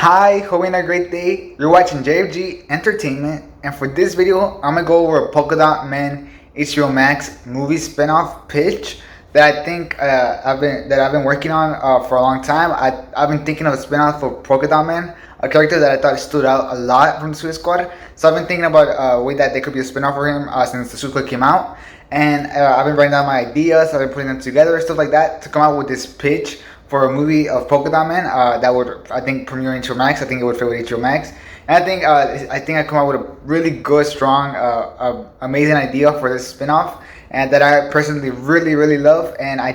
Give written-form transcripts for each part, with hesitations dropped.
Hi, hoping a great day. You're watching JFG Entertainment, and for this video, I'm gonna go over a Polka Dot Man HBO Max movie spinoff pitch that I think I've been working on for a long time. I've been thinking of a spinoff for Polka Dot Man, a character that I thought stood out a lot from the Suicide Squad. So I've been thinking about a way that there could be a spinoff for him since the Suicide Squad came out, and I've been writing down my ideas. I've been putting them together, stuff like that, to come out with this pitch for a movie of Polka Dot Man that would, I think, premiere in HBO Max. I think it would fit with HBO Max, and I think I come out with a really good, strong, amazing idea for this spinoff, and that I personally really love, and I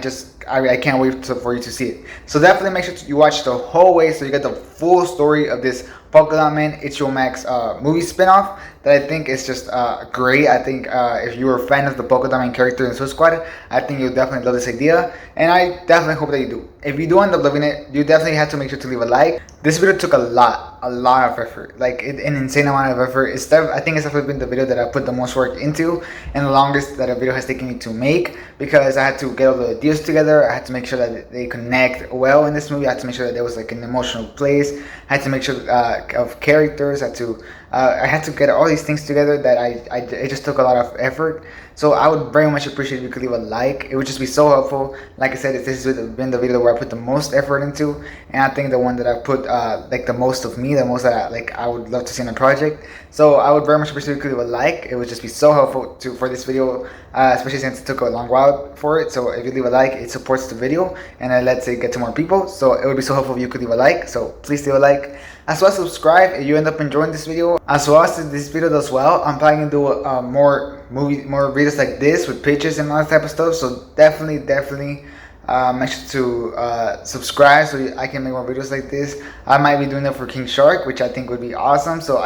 can't wait for you to see it. So definitely make sure you watch the whole way so you get the full story of this Polka Dot Man HBO Max movie spinoff that I think is just great. I think if you were a fan of the Polka Dot Man character in Suicide Squad, I think you'll definitely love this idea, and I definitely hope that you do. If you do end up loving it, you definitely have to make sure to leave a like. This video took a lot of effort, like an insane amount of effort. I think it's definitely been the video that I put the most work into, and the longest that a video has taken me to make, because I had to get all the ideas together. I had to make sure that they connect well in this movie. I had to make sure that there was like an emotional place. I had to make sure of characters. I had to get all these things together that it just took a lot of effort. So I would very much appreciate if you could leave a like. It would just be so helpful. Like I said, this has been the video where I put the most effort into, and I think the one that I put like the most of me, the most that I would love to see in a project. So I would very much appreciate if you could leave a like. It would just be so helpful for this video, especially since it took a long while for it. So if you leave a like, it supports the video and it lets it get to more people. So it would be so helpful if you could leave a like. So please leave a like. As well as subscribe if you end up enjoying this video. As well as if this video does well, I'm planning to do more videos like this with pictures and all that type of stuff. So definitely make sure to subscribe so I can make more videos like this. I might be doing that for King Shark, which I think would be awesome. So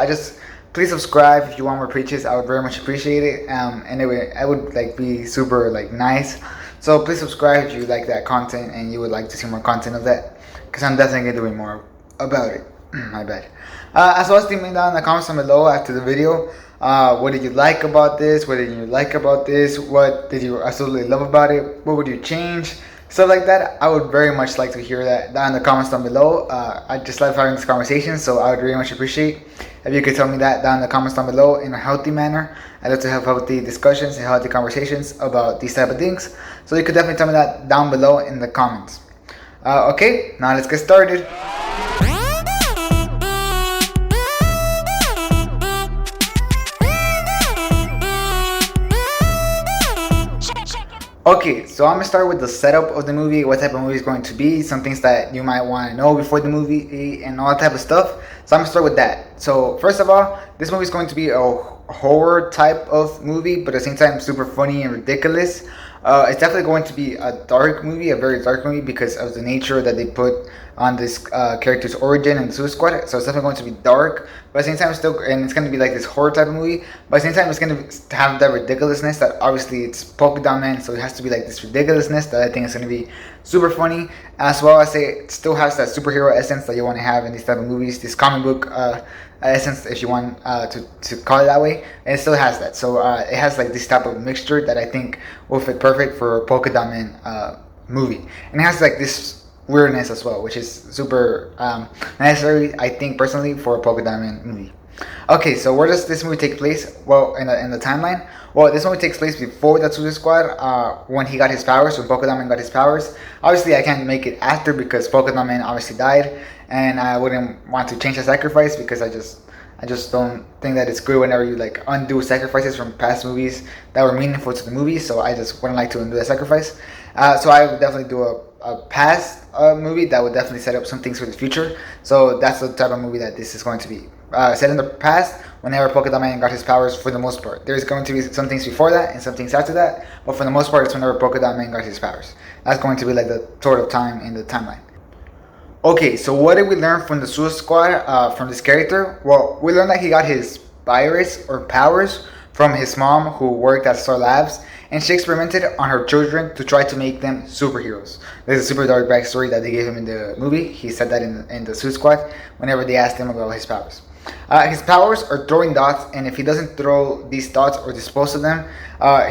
please subscribe if you want more pitches. I would very much appreciate it. And I would like be super like nice. So please subscribe if you like that content and you would like to see more content of that, because I'm definitely gonna be doing more about it. My bad. As well as leave me down in the comments down below after the video. What did you like about this? What didn't you like about this? What did you absolutely love about it? What would you change? Stuff like that. I would very much like to hear that down in the comments down below. I just love having this conversation, so I would very much appreciate if you could tell me that down in the comments down below in a healthy manner. I love to have healthy discussions and healthy conversations about these type of things. So you could definitely tell me that down below in the comments. Okay, now let's get started. Okay, so I'm gonna start with the setup of the movie, what type of movie it's going to be, some things that you might want to know before the movie, and all that type of stuff. So I'm gonna start with that. So first of all, this movie is going to be a horror type of movie, but at the same time super funny and ridiculous. It's definitely going to be a dark movie, a very dark movie, because of the nature that they put on this character's origin in the Suicide Squad. So it's definitely going to be dark, but at the same time it's going to be like this horror type of movie. But at the same time, it's going to have that ridiculousness that obviously it's Polka Dot Man, so it has to be like this ridiculousness that I think is going to be super funny. As well as it still has that superhero essence that you want to have in these type of movies, this comic book essence, if you want to call it that way, and it still has that. So it has like this type of mixture that I think will fit perfect for a Polka Dot Man movie, and it has like this weirdness as well, which is super necessary, I think, personally, for a Polka Dot Man movie. Okay, so where does this movie take place? Well, in the timeline. Well, this movie takes place before the Suicide Squad, when he got his powers, when Polka Dot Man got his powers. Obviously, I can't make it after because Polka Dot Man obviously died, and I wouldn't want to change the sacrifice because I just don't think that it's good whenever you like undo sacrifices from past movies that were meaningful to the movie. So I just wouldn't like to undo that sacrifice. So I would definitely do a past movie that would definitely set up some things for the future. So that's the type of movie that this is going to be. Set in the past, whenever Polka Dot Man got his powers, for the most part. There's going to be some things before that and some things after that, but for the most part, it's whenever Polka Dot Man got his powers. That's going to be like the sort of time in the timeline. Okay, so what did we learn from the Suicide Squad, from this character? Well, we learned that he got his virus or powers from his mom, who worked at Star Labs, and she experimented on her children to try to make them superheroes. There's a super dark backstory that they gave him in the movie. He said that in the Suicide Squad whenever they asked him about his powers. His powers are throwing dots, and if he doesn't throw these dots or dispose of them,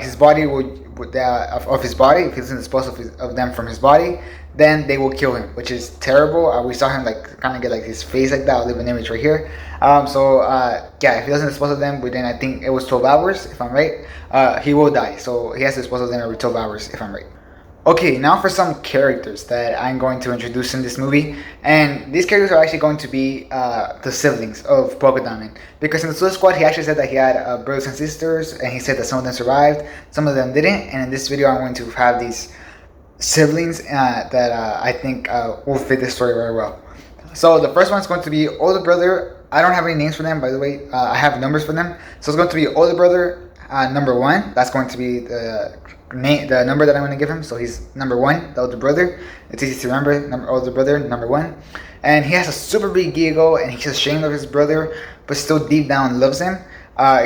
his body would of his body. If he doesn't dispose of them from his body, then they will kill him, which is terrible. We saw him like kind of get like his face like that. I'll leave an image right here. Yeah, if he doesn't dispose of them within, I think it was 12 hours, if I'm right, he will die. So he has to dispose of them every 12 hours, if I'm right. Okay, now for some characters that I'm going to introduce in this movie, and these characters are actually going to be the siblings of Polka Dot Man. Because in the Suicide Squad, he actually said that he had brothers and sisters, and he said that some of them survived, some of them didn't. And in this video, I'm going to have these siblings that I think will fit this story very well. So the first one is going to be older brother. I don't have any names for them, by the way. I have numbers for them. So it's going to be older brother number 1. That's going to be the number that I'm going to give him. So he's number 1, the older brother. It's easy to remember. Older brother, number 1. And he has a super big ego, and he's ashamed of his brother, but still deep down loves him.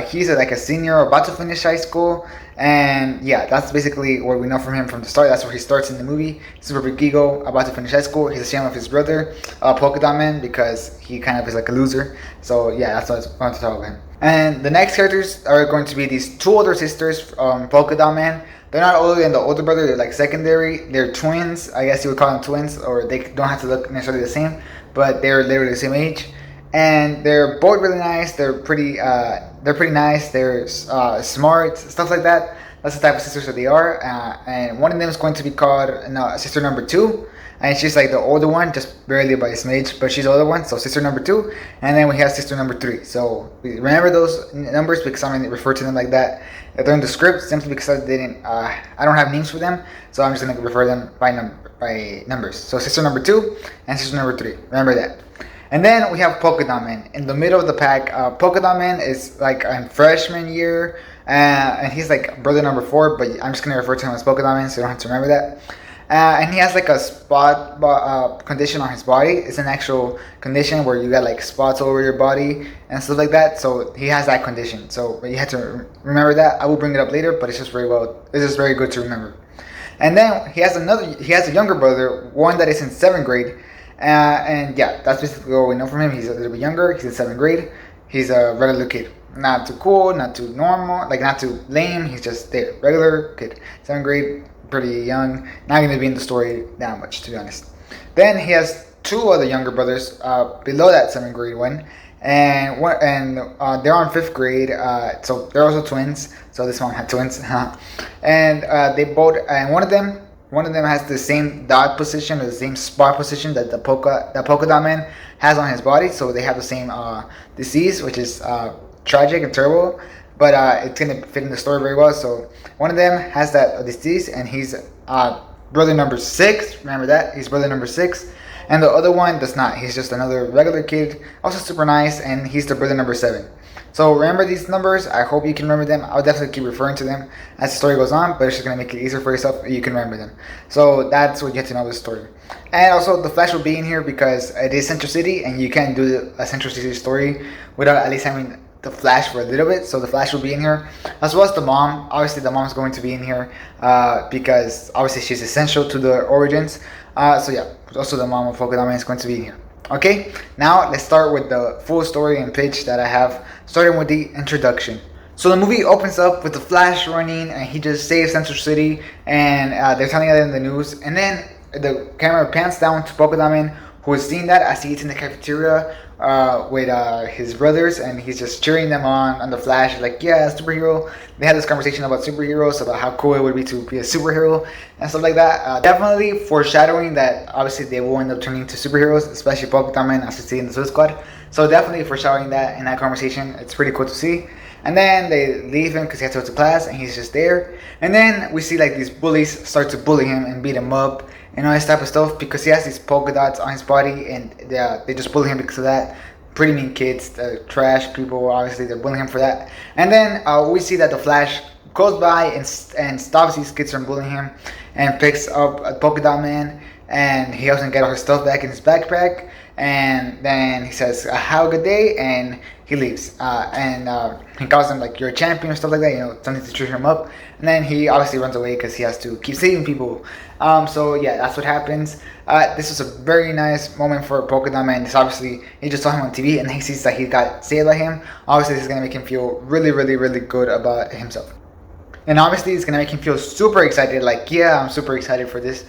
He's like a senior about to finish high school, and yeah, that's basically what we know from him from the start. That's where he starts in the movie. Super big ego, about to finish high school. He's ashamed of his brother, Polka Dot Man, because he kind of is like a loser. So yeah, that's what I want to talk about him. And the next characters are going to be these 2 older sisters from Polka Dot Man. They're not older than the older brother. They're like secondary. They're twins. I guess you would call them twins, or they don't have to look necessarily the same, but they're literally the same age. And they're both really nice. They're pretty nice. They're smart, stuff like that. That's the type of sisters that they are. And one of them is going to be called sister number 2, and she's like the older one, just barely by some age, but she's the older one. So sister number 2, and then we have sister number 3. So remember those numbers because I'm gonna refer to them like that. They're in the script simply because I didn't. I don't have names for them, so I'm just gonna refer them by numbers. So sister number 2 and sister number 3. Remember that. And then we have Polka Dot Man in the middle of the pack. Polka Dot Man is like in freshman year, and he's like brother number 4, but I'm just gonna refer to him as Polka Dot Man, so you don't have to remember that. And he has like a spot condition on his body. It's an actual condition where you got like spots all over your body and stuff like that. So he has that condition. So you have to remember that. I will bring it up later, but it's just very good to remember. And then he has a younger brother, one that is in 7th grade. And yeah, that's basically what we know from him. He's a little bit younger. He's in 7th grade. He's a regular kid. Not too cool, not too normal, like not too lame. He's just there. Regular kid. 7th grade, pretty young. Not going to be in the story that much, to be honest. Then he has 2 other younger brothers below that 7th grade one. And they're on 5th grade, so they're also twins. So this one had twins. And one of them has the same dot position, or the same spot position that the Polka Dot Man has on his body. So they have the same disease, which is tragic and terrible, but it's gonna fit in the story very well. So one of them has that disease, and he's brother number 6. Remember that, he's brother number 6. And the other one does not. He's just another regular kid, also super nice, and he's the brother number 7. So remember these numbers. I hope you can remember them. I'll definitely keep referring to them as the story goes on, but it's just going to make it easier for yourself. You can remember them. So that's what you have to know the story. And also, the Flash will be in here because it is Central City, and you can't do a Central City story without at least having the Flash for a little bit. So the Flash will be in here, as well as the mom. Obviously, the mom's going to be in here because obviously she's essential to the origins. So yeah, also the mom of Polka Dot Man is going to be in here. Okay, now let's start with the full story and pitch that I have, starting with the introduction. So the movie opens up with the Flash running, and he just saves Central City, and they're telling it in the news. And then the camera pans down to Polka Dot Man, who is seeing that as he eats in the cafeteria with his brothers, and he's just cheering them on the Flash, like, yeah, superhero. They had this conversation about superheroes, about how cool it would be to be a superhero and stuff like that. Definitely foreshadowing that obviously they will end up turning into superheroes, especially Polka Dot Man, as you see in the Suicide Squad. So definitely foreshadowing that in that conversation. It's pretty cool to see. And then they leave him because he has to go to class, and he's just there. And then we see like these bullies start to bully him and beat him up and all this type of stuff because he has these polka dots on his body, and they just bully him because of that. Pretty mean kids, trash people, obviously they're bullying him for that. And then we see that the Flash goes by and stops these kids from bullying him and picks up a Polka Dot Man, and he helps him get all his stuff back in his backpack. and then he says, "Have a good day," and he leaves. And he calls him like, "You're a champion," or stuff like that. Something to cheer him up. And then he obviously runs away because he has to keep saving people. So yeah, that's what happens. This was a very nice moment for Polka Dot Man. This obviously he just saw him on TV and he sees that he got saved by him. Obviously, this is gonna make him feel really, really, really good about himself. And obviously, it's gonna make him feel super excited. Like, yeah, I'm super excited for this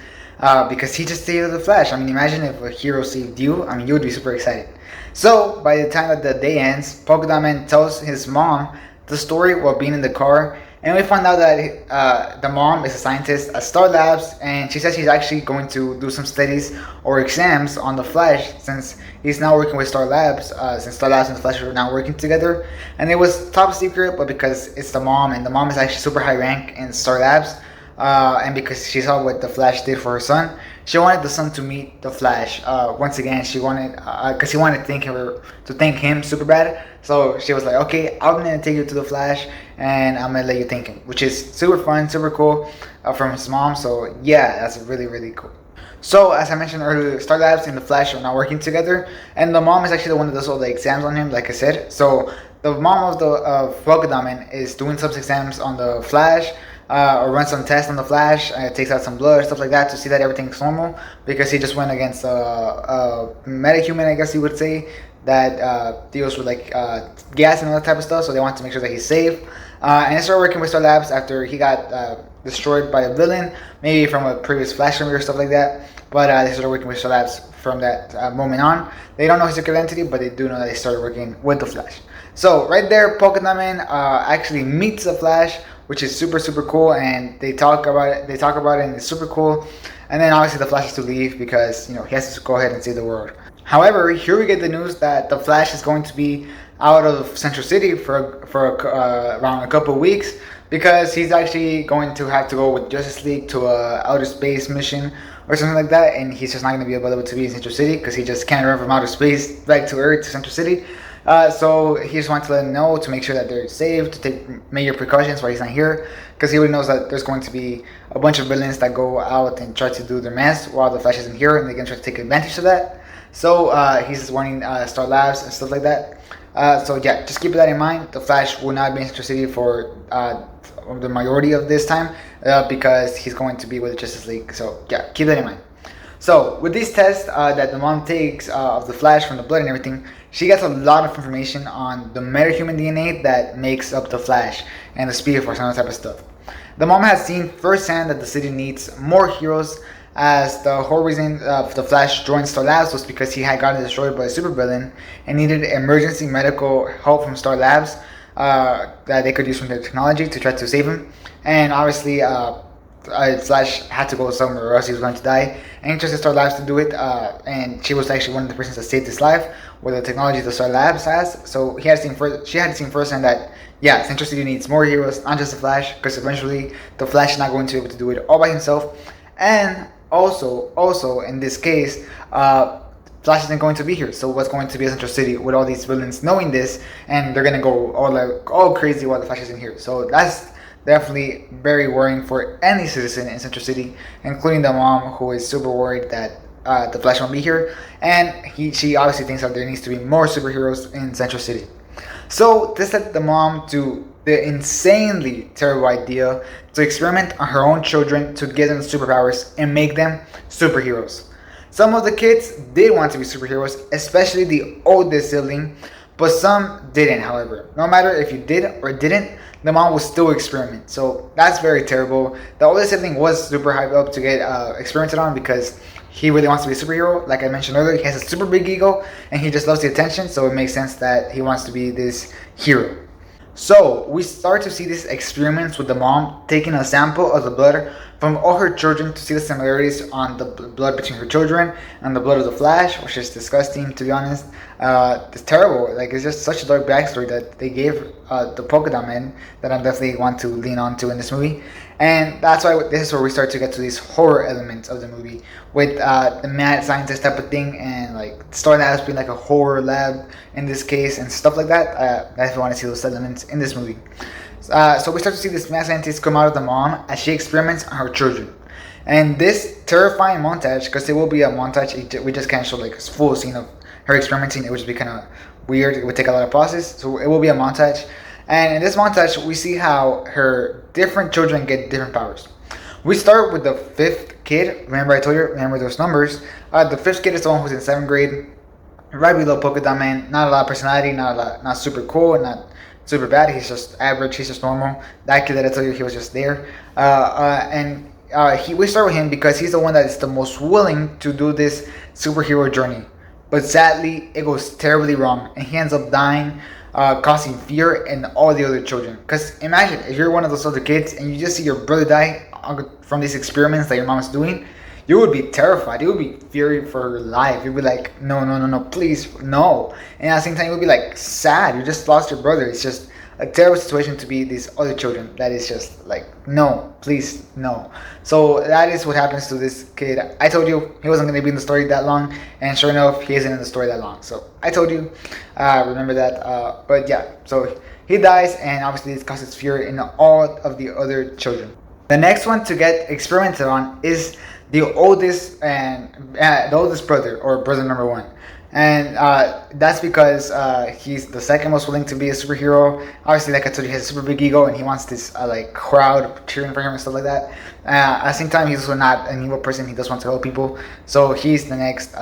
because he just saved the Flash. I mean, imagine if a hero saved you. I mean, you would be super excited. So by the time that the day ends, Polka Dot Man tells his mom the story while being in the car. And we find out that the mom is a scientist at Star Labs, and she says she's actually going to do some studies or exams on the Flash since he's now working with Star Labs, since Star Labs and the Flash are now working together. And it was top secret, but because it's the mom, and the mom is actually super high rank in Star Labs, and because she saw what the Flash did for her son, she wanted the son to meet the Flash. Once again, she wanted, because he wanted to thank him super bad. So she was like, "Okay, I'm gonna take you to the Flash, and I'm gonna let you thank him," which is super fun, super cool from his mom. So yeah, that's really, really cool. So as I mentioned earlier, Star Labs and the Flash are now working together, and the mom is actually the one that does all the exams on him, like I said. So the mom of Polka Dot Man is doing some exams on the Flash, or run some tests on the Flash, takes out some blood, stuff like that, to see that everything's normal, because he just went against a metahuman, I guess you would say, that deals with like gas and all that type of stuff. So they want to make sure that he's safe. And they started working with Star Labs after he got destroyed by a villain, maybe from a previous Flash movie or stuff like that. But they started working with Star Labs from that moment on. They don't know his secret identity, but they do know that they started working with the Flash. So right there, Polka Dot Man actually meets the Flash, which is super, super cool, and they talk about it. And it's super cool. And then obviously the Flash has to leave because he has to go ahead and save the world. However, here we get the news that the Flash is going to be out of Central City for around a couple of weeks, because he's actually going to have to go with Justice League to a outer space mission or something like that, and he's just not going to be able to be in Central City because he just can't run from outer space back to Earth to Central City. So he just wants to let them know to make sure that they're safe, to take major precautions while he's not here, because he already knows that there's going to be a bunch of villains that go out and try to do their mess while the Flash isn't here, and they can try to take advantage of that. So he's just warning Star Labs and stuff like that. So yeah, just keep that in mind. The Flash will not be in Central City for the majority of this time because he's going to be with the Justice League. So yeah, keep that in mind. So with these tests that the mom takes of the Flash from the blood and everything, she gets a lot of information on the metahuman DNA that makes up the Flash and the Speed Force and all that type of stuff. The mom has seen firsthand that the city needs more heroes, as the whole reason the Flash joined Star Labs was because he had gotten destroyed by a supervillain and needed emergency medical help from Star Labs that they could use from their technology to try to save him. And obviously, Flash had to go somewhere or else he was going to die. And he trusted Star Labs to do it, and she was actually one of the persons that saved his life with the technology that Star Labs has. So she had seen firsthand that yeah, Central City needs more heroes, not just the Flash, because eventually the Flash is not going to be able to do it all by himself. And also in this case, Flash isn't going to be here. So what's going to be a Central City with all these villains knowing this, and they're gonna go all crazy while the Flash isn't here. So that's definitely very worrying for any citizen in Central City, including the mom, who is super worried that the Flash won't be here, and she obviously thinks that there needs to be more superheroes in Central City. So this led the mom to the insanely terrible idea to experiment on her own children to give them superpowers and make them superheroes. Some of the kids did want to be superheroes, especially the oldest sibling, but some didn't. However, no matter if you did or didn't, the mom would still experiment. So that's very terrible. The oldest sibling was super hyped up to get experimented on because he really wants to be a superhero. Like I mentioned earlier, he has a super big ego and he just loves the attention. So it makes sense that he wants to be this hero. So we start to see these experiments with the mom taking a sample of the blood from all her children to see the similarities on the blood between her children and the blood of the Flash, which is disgusting, to be honest. It's terrible. Like, it's just such a dark backstory that they gave the Polka Dot Man that I definitely want to lean on to in this movie. And that's why this is where we start to get to these horror elements of the movie with the mad scientist type of thing, and like starting out as being like a horror lab in this case and stuff like that. I definitely want to see those elements in this movie. So we start to see this mad scientist come out of the mom as she experiments on her children. And this terrifying montage, because there will be a montage, we just can't show like a full scene of her experimenting, it would just be kind of weird. It would take a lot of process. So it will be a montage. And in this montage, we see how her different children get different powers. We start with the fifth kid. Remember I told you, remember those numbers. The fifth kid is the one who's in 7th grade, right below Polka Dot Man. Not a lot of personality, not super cool, not super bad. He's just average. He's just normal. That kid that I told you, he was just there. We start with him because he's the one that is the most willing to do this superhero journey. But sadly, it goes terribly wrong, and he ends up dying, causing fear in all the other children. Because imagine if you're one of those other kids and you just see your brother die from these experiments that your mom's doing, you would be terrified. You would be fearing for your life. You'd be like, no, no, no, no, please, no. And at the same time, you would be like sad. You just lost your brother. It's just a terrible situation to be these other children. That is just like, no, please, no. So that is what happens to this kid. I told you he wasn't going to be in the story that long, and sure enough, he isn't in the story that long. So I told you, remember that. But yeah, so he dies, and obviously this causes fear in all of the other children. The next one to get experimented on is the oldest brother, or brother number one. And that's because he's the second most willing to be a superhero. Obviously, like I told you, he has a super big ego, and he wants this like crowd cheering for him and stuff like that. At the same time, he's also not an evil person. He does want to help people, so he's the next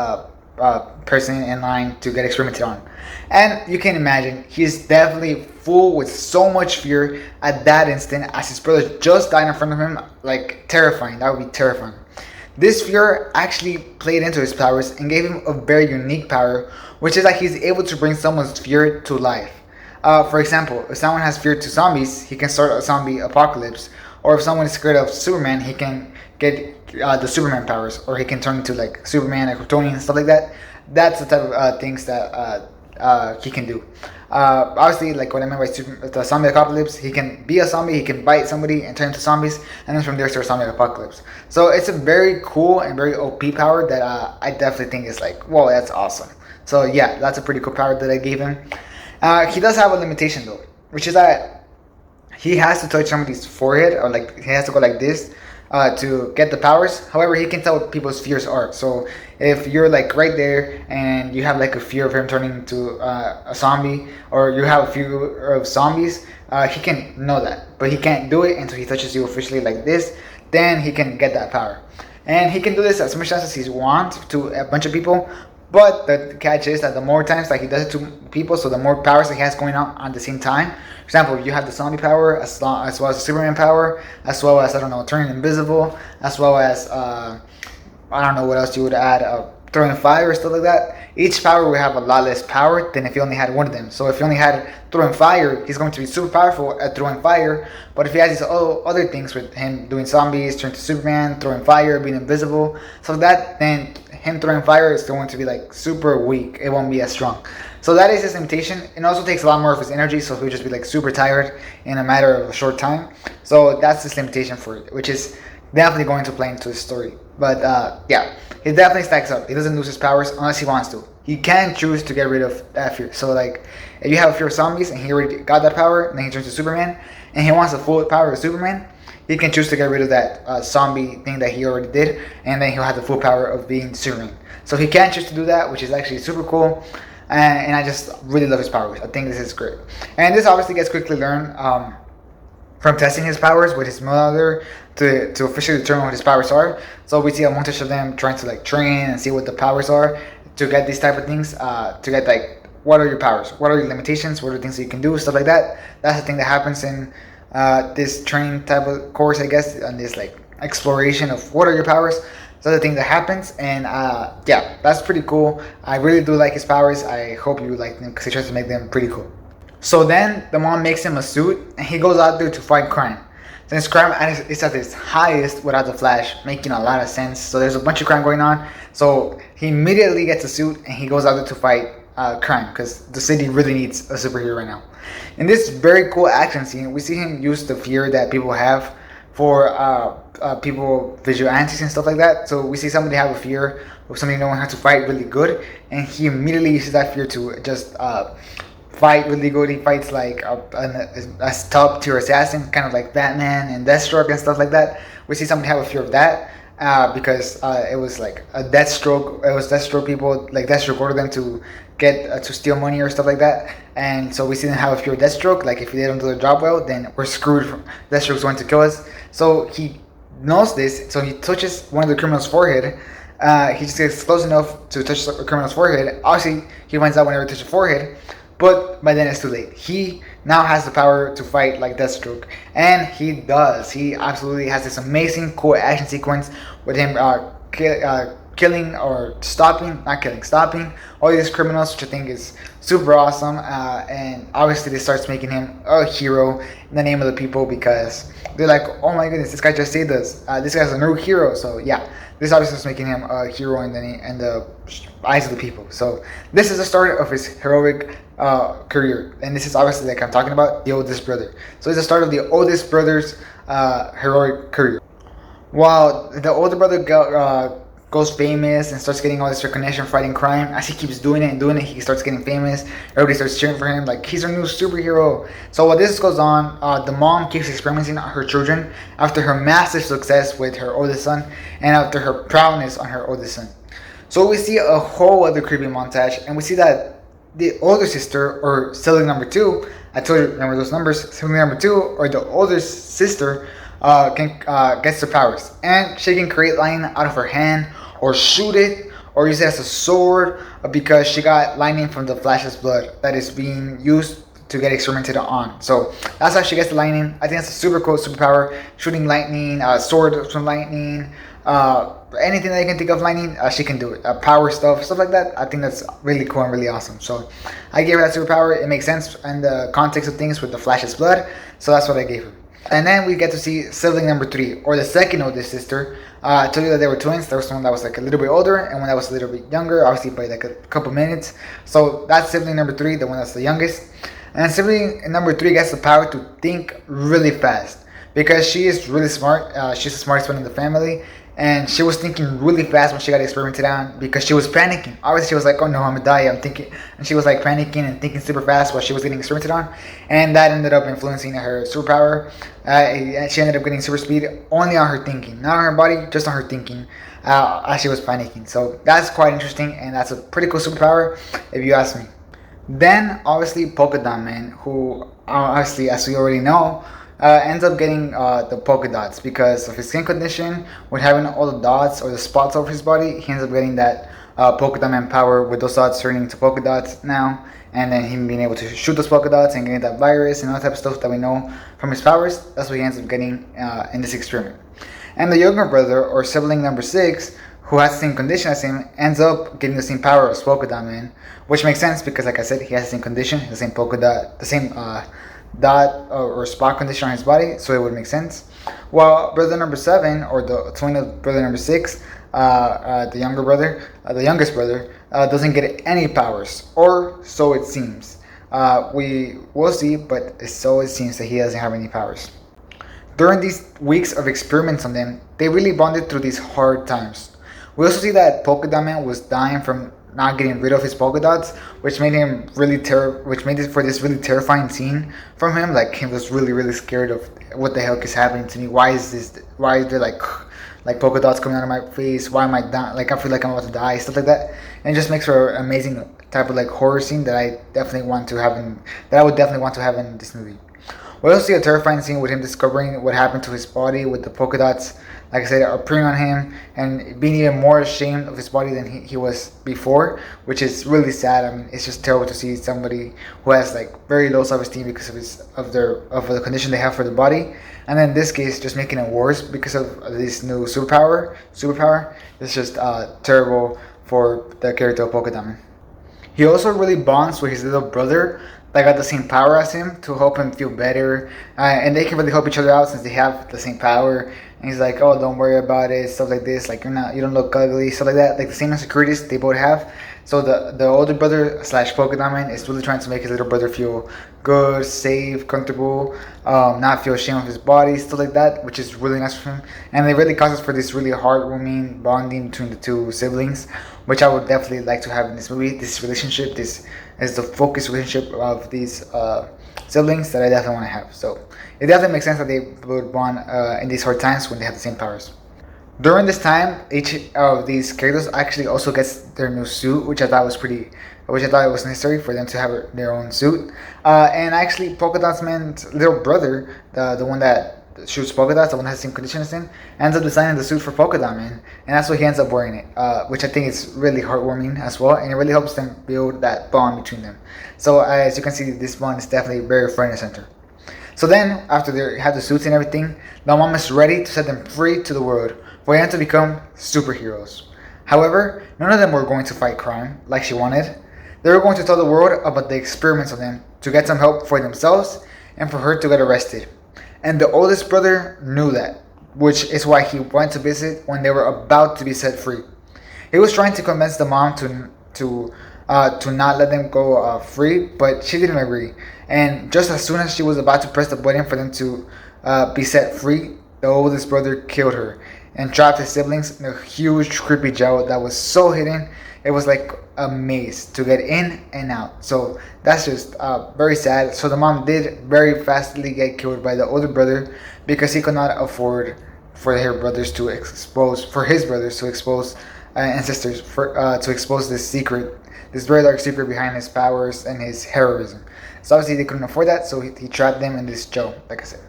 person in line to get experimented on. And you can imagine, he's definitely full with so much fear at that instant, as his brother just died in front of him. Like, terrifying. That would be terrifying. This fear actually played into his powers and gave him a very unique power, which is that he's able to bring someone's fear to life. For example, if someone has fear to zombies, he can start a zombie apocalypse. Or if someone is scared of Superman, he can get the Superman powers, or he can turn into like Superman, like Kryptonian, and stuff like that. That's the type of things that he can do. Obviously, like what I meant by the zombie apocalypse, he can be a zombie, he can bite somebody and turn into zombies, and then from there start zombie apocalypse. So it's a very cool and very OP power that I definitely think is like, whoa, that's awesome. So yeah, that's a pretty cool power that I gave him. He does have a limitation though, which is that he has to touch somebody's forehead, or like he has to go like this to get the powers. However, he can tell what people's fears are. So if you're like right there and you have like a fear of him turning into a zombie, or you have a fear of zombies, he can know that, but he can't do it until he touches you officially like this. Then he can get that power, and he can do this as much times as he wants to a bunch of people. But the catch is that the more times that he does it to people, so the more powers that he has going on at the same time. For example, you have the zombie power as well as the Superman power, as well as, I don't know, turning invisible, as well as I don't know what else you would add, throwing fire or stuff like that. Each power will have a lot less power than if you only had one of them. So if you only had throwing fire, he's going to be super powerful at throwing fire. But if he has these other things with him doing zombies, turning to Superman, throwing fire, being invisible, so that then him throwing fire is going to be like super weak. It won't be as strong. So that is his limitation. It also takes a lot more of his energy, so he'll just be like super tired in a matter of a short time. So that's his limitation for it, which is definitely going to play into his story. But yeah, he definitely stacks up. He doesn't lose his powers unless he wants to. He can choose to get rid of that fear. So like, if you have a fear of zombies and he already got that power, and then he turns to Superman, and he wants the full power of Superman, he can choose to get rid of that zombie thing that he already did, and then he'll have the full power of being Superman. So he can choose to do that, which is actually super cool. And I just really love his powers. I think this is great. And this obviously gets quickly learned from testing his powers with his mother to officially determine what his powers are. So we see a montage of them trying to like train and see what the powers are to get these type of things, to get like, what are your powers? What are your limitations? What are the things that you can do? Stuff like that. That's the thing that happens in this training type of course, I guess, and this like exploration of what are your powers. So that's the thing that happens, and yeah, that's pretty cool. I really do like his powers. I hope you like them because he tries to make them pretty cool. So then the mom makes him a suit, and he goes out there to fight crime. Since crime is at its highest without the Flash, making a lot of sense. So there's a bunch of crime going on. So he immediately gets a suit, and he goes out there to fight crime because the city really needs a superhero right now. In this very cool action scene, we see him use the fear that people have for people vigilantes and stuff like that. So we see somebody have a fear of something no one has to fight really good, and he immediately uses that fear to just fight really good. He fights like a top tier assassin, kind of like Batman and Deathstroke and stuff like that. We see somebody have a fear of that. because it was like a Deathstroke. It was Deathstroke people, like Deathstroke ordered them to get to steal money or stuff like that. And so we see them have a fear of Deathstroke. Like if they don't do their job well, then we're screwed. Deathstroke's going to kill us. So he knows this. So he touches one of the criminals' forehead. He just gets close enough to touch the criminal's forehead. Obviously, he finds out whenever he touches the forehead, but by then it's too late. He now has the power to fight like Deathstroke, and he does. He absolutely has this amazing, cool action sequence with him killing or stopping, not killing, stopping all these criminals, which I think is super awesome. And obviously, this starts making him a hero in the name of the people because they're like, oh my goodness, this guy just saved us. This guy's a new hero. So yeah, this obviously is making him a hero in the eyes of the people. So this is the start of his heroic career, and this is obviously, like I'm talking about, the oldest brother. So it's the start of the oldest brother's heroic career. While the older brother goes famous and starts getting all this recognition fighting crime, as he keeps doing it and doing it, he starts getting famous. Everybody starts cheering for him, like he's our new superhero. So while this goes on, the mom keeps experimenting on her children after her massive success with her oldest son and after her proudness on her oldest son. So we see a whole other creepy montage, and we see that the older sister, or sibling number two, I told you, remember those numbers, sibling number two, or the older sister, gets her powers, and she can create lightning out of her hand, or shoot it, or use it as a sword, because she got lightning from the Flash's blood that is being used to get experimented on. So that's how she gets the lightning. I think that's a super cool superpower. Shooting lightning, sword from lightning, anything that you can think of lightning, she can do it. Power stuff like that. I think that's really cool and really awesome. So I gave her that superpower. It makes sense in the context of things with the Flash's blood. So that's what I gave her. And then we get to see sibling number three, or the second oldest sister. I told you that they were twins. There was one that was like a little bit older and one that was a little bit younger, obviously by like a couple minutes. So that's sibling number three, the one that's the youngest. And sibling number three gets the power to think really fast because she is really smart. She's the smartest one in the family. And she was thinking really fast when she got experimented on because she was panicking. Obviously, she was like, oh no, I'm gonna die. I'm thinking. And she was like panicking and thinking super fast while she was getting experimented on. And that ended up influencing her superpower. And she ended up getting super speed only on her thinking, not on her body, just on her thinking as she was panicking. So that's quite interesting, and that's a pretty cool superpower if you ask me. Then, obviously, Polka Dot Man, who obviously, as we already know, ends up getting the polka dots because of his skin condition. With having all the dots or the spots over his body, he ends up getting that polka dot man power with those dots turning into polka dots now, and then him being able to shoot those polka dots and getting that virus and all that type of stuff that we know from his powers. That's what he ends up getting in this experiment. And the younger brother, or sibling number six, who has the same condition as him, ends up getting the same power as Polka Dot Man, which makes sense because, like I said, he has the same condition, the same polka dot, the same dot or spot condition on his body, so it would make sense. While brother number seven, or the twin of brother number six, the younger brother, the youngest brother, doesn't get any powers, or so it seems. We will see, but so it seems that he doesn't have any powers. During these weeks of experiments on them, they really bonded through these hard times. We also see that Polka Dot Man was dying from not getting rid of his polka dots, which made him which made it for this really terrifying scene from him. Like he was really scared of what the heck is happening to me. Why is there like polka dots coming out of my face? Why am I dying? Like I feel like I'm about to die, stuff like that. And it just makes for an amazing type of like horror scene that I would definitely want to have in this movie. We also see a terrifying scene with him discovering what happened to his body with the polka dots, like I said, appearing on him and being even more ashamed of his body than he was before, which is really sad. I mean, it's just terrible to see somebody who has like very low self-esteem because of the condition they have for the body, and then in this case, just making it worse because of this new superpower. It's just terrible for the character of Polka Dot Man. He also really bonds with his little brother that got the same power as him to help him feel better, and they can really help each other out since they have the same power. And he's like, oh, don't worry about it, stuff like this, like you don't look ugly, stuff like that, like the same insecurities they both have. So the older brother slash Polka Dot Man is really trying to make his little brother feel good, safe, comfortable, not feel ashamed of his body, stuff like that, which is really nice for him. And it really causes for this really heartwarming bonding between the two siblings, which I would definitely like to have in this movie. This relationship, this is the focused relationship of these siblings that I definitely want to have. So it definitely makes sense that they would bond in these hard times when they have the same powers. During this time, each of these characters actually also gets their new suit, which I thought it was necessary for them to have their own suit. And actually, Polka Dot's man's little brother, the one that shoots polka dots, the one that has the same condition as him, ends up designing the suit for Polka Dot Man, and that's why he ends up wearing it, which I think is really heartwarming as well, and it really helps them build that bond between them. So as you can see, this bond is definitely very front and center. So then, after they have the suits and everything, the mom is ready to set them free to the world for them to become superheroes. However, none of them were going to fight crime like she wanted. They were going to tell the world about the experiments on them to get some help for themselves and for her to get arrested. And the oldest brother knew that, which is why he went to visit when they were about to be set free. He was trying to convince the mom to not let them go free, but she didn't agree. And just as soon as she was about to press the button for them to be set free, the oldest brother killed her and trapped his siblings in a huge, creepy jail that was so hidden it was like a maze to get in and out. So that's just very sad. So the mom did very fastly get killed by the older brother because he could not afford for his brothers to expose and sisters to expose this very dark secret behind his powers and his heroism. So obviously they couldn't afford that, so he trapped them in this jail, like I said.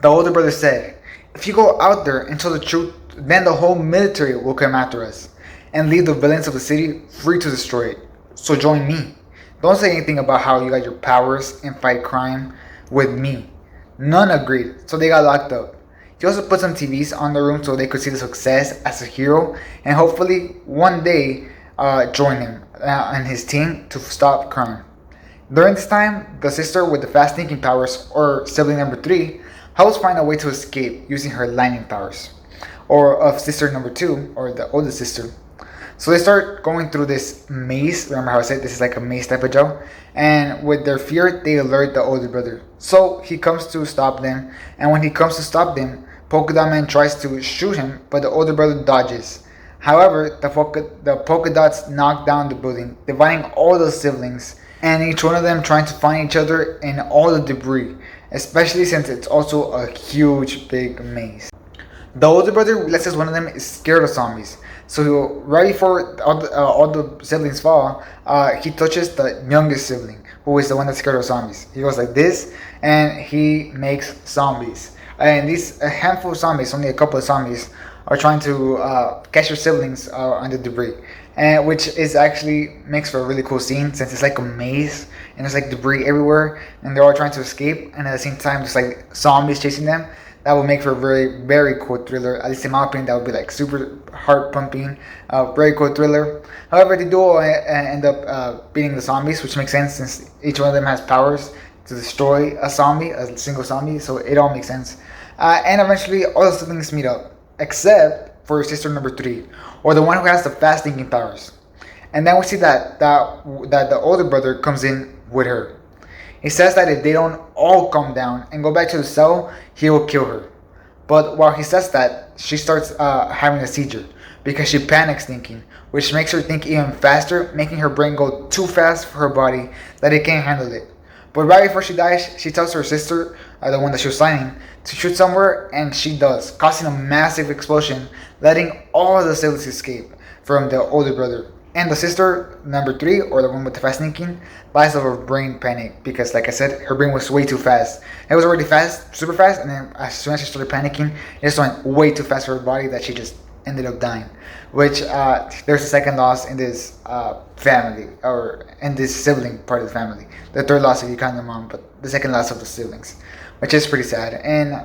The older brother said, "If you go out there and tell the truth, then the whole military will come after us and leave the villains of the city free to destroy it. So join me. Don't say anything about how you got your powers and fight crime with me." None agreed, so they got locked up. He also put some TVs on the room so they could see the success as a hero and hopefully one day join him and his team to stop crime. During this time, the sister with the fast thinking powers, or sibling number 3, helps find a way to escape using her lightning powers, or of sister number 2, or the oldest sister. So they start going through this maze. Remember how I said this is like a maze type of job? And with their fear, they alert the older brother. So he comes to stop them. And when he comes to stop them, Polka Dot Man tries to shoot him, but the older brother dodges. However, the polka dots knock down the building, dividing all the siblings, and each one of them trying to find each other in all the debris, especially since it's also a huge, big maze. The older brother realizes one of them is scared of zombies. So right before all the siblings fall, he touches the youngest sibling, who is the one that's scared of zombies. He goes like this, and he makes zombies. And these a handful of zombies, only a couple of zombies, are trying to catch their siblings on the debris, and which is actually makes for a really cool scene since it's like a maze and there's like debris everywhere, and they're all trying to escape, and at the same time there's like zombies chasing them. That would make for a very, very cool thriller. At least in my opinion, that would be like super heart pumping, very cool thriller. However, they do end up beating the zombies, which makes sense since each one of them has powers to destroy a zombie, a single zombie. So it all makes sense. And eventually, all the siblings meet up, except for sister number 3, or the one who has the fast thinking powers. And then we see that the older brother comes in with her. He says that if they don't all calm down and go back to the cell, he will kill her. But while he says that, she starts having a seizure because she panics thinking, which makes her think even faster, making her brain go too fast for her body that it can't handle it. But right before she dies, she tells her sister, the one that she was signing, to shoot somewhere, and she does, causing a massive explosion, letting all of the siblings escape from the older brother. And the sister, number 3, or the one with the fast thinking, dies of a brain panic because, like I said, her brain was way too fast. It was already fast, super fast, and then as soon as she started panicking, it just went way too fast for her body that she just ended up dying. Which, there's a second loss in this family, or in this sibling part of the family. The third loss if you count the mom, but the second loss of the siblings, which is pretty sad and